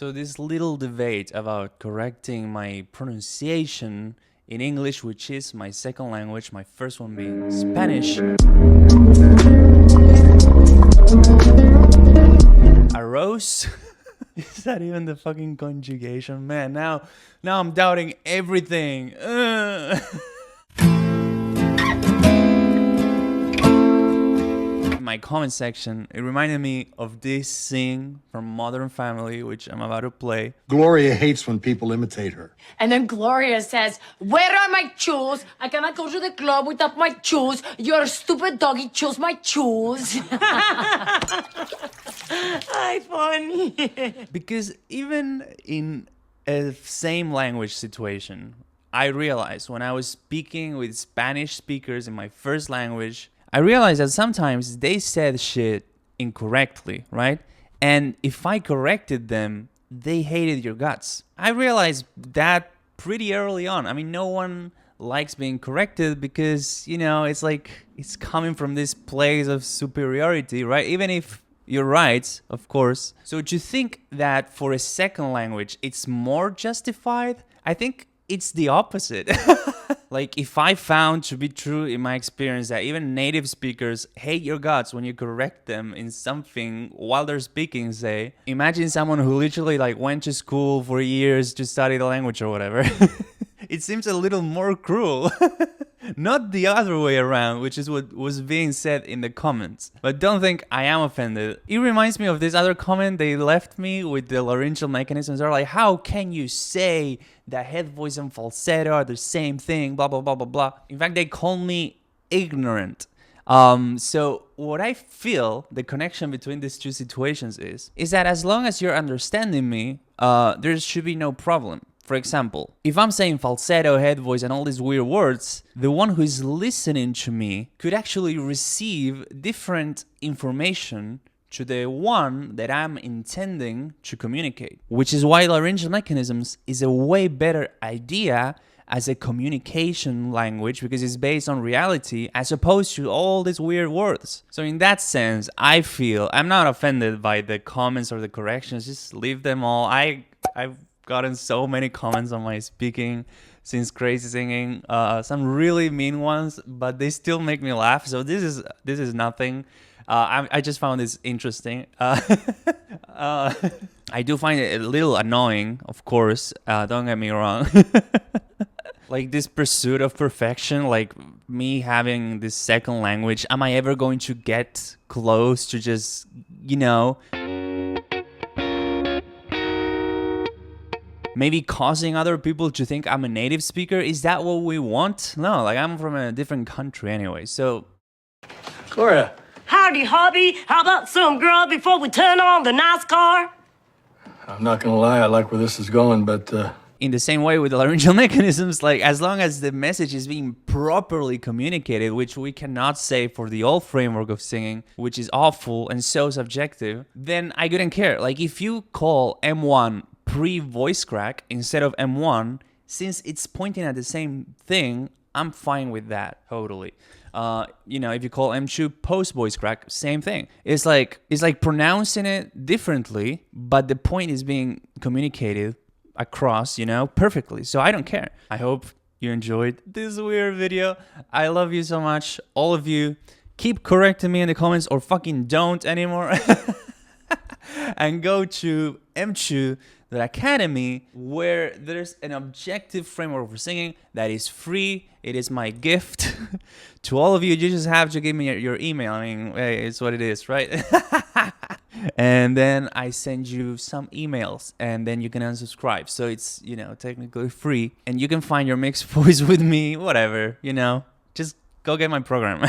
So this little debate about correcting my pronunciation in English, which is my second language, my first one being Spanish, arose. Is that even the fucking conjugation? Man, now I'm doubting everything. My comment section, it reminded me of this scene from Modern Family, which I'm about to play. Gloria hates when people imitate her. And then Gloria says, "Where are my shoes? I cannot go to the club without my shoes. Your stupid doggy chose my shoes." Ay, funny. Because even in a same language situation, I realized when I was speaking with Spanish speakers in my first language, I realized that sometimes they said shit incorrectly, right? And if I corrected them, they hated your guts. I realized that pretty early on. I mean, no one likes being corrected because, you know, it's like it's coming from this place of superiority, right? Even if you're right, of course. So to think that for a second language, it's more justified, I think it's the opposite. Like, if I found to be true in my experience that even native speakers hate your guts when you correct them in something while they're speaking, say, imagine someone who literally like went to school for years to study the language or whatever. It seems a little more cruel. Not the other way around, which is what was being said in the comments. But don't think I am offended. It reminds me of this other comment they left me with the laryngeal mechanisms. They're like, how can you say that head voice and falsetto are the same thing, blah, blah, blah, blah, blah. In fact, they call me ignorant. So what I feel the connection between these two situations is that as long as you're understanding me, there should be no problem. For example, if I'm saying falsetto, head voice, and all these weird words, the one who is listening to me could actually receive different information to the one that I'm intending to communicate. Which is why laryngeal mechanisms is a way better idea as a communication language because it's based on reality as opposed to all these weird words. So in that sense, I feel I'm not offended by the comments or the corrections. Just leave them all. I've gotten so many comments on my speaking since Crazy Singing, some really mean ones, but they still make me laugh. So this is nothing. I just found this interesting. I do find it a little annoying, of course. Don't get me wrong. Like this pursuit of perfection, like me having this second language. Am I ever going to get close to just, you know, maybe causing other people to think I'm a native speaker? Is that what we want? No, like I'm from a different country anyway, so. Gloria. Howdy, hubby. How about some grub before we turn on the NASCAR? I'm not gonna lie, I like where this is going, but in the same way with the laryngeal mechanisms, like as long as the message is being properly communicated, which we cannot say for the old framework of singing, which is awful and so subjective, then I couldn't care. Like if you call M1 pre-voice crack instead of M1, since it's pointing at the same thing, I'm fine with that, totally. You know, if you call M2 post-voice crack, same thing. It's like pronouncing it differently, but the point is being communicated across, you know, perfectly. So I don't care. I hope you enjoyed this weird video. I love you so much, all of you. Keep correcting me in the comments or fucking don't anymore. And go to M2.academy where there's an objective framework for singing that is free. It is my gift to all of you. You just have to give me your email. I mean, hey, it's what it is, right? And then I send you some emails and then you can unsubscribe. So it's, you know, technically free and you can find your mixed voice with me, whatever, you know, just go get my program.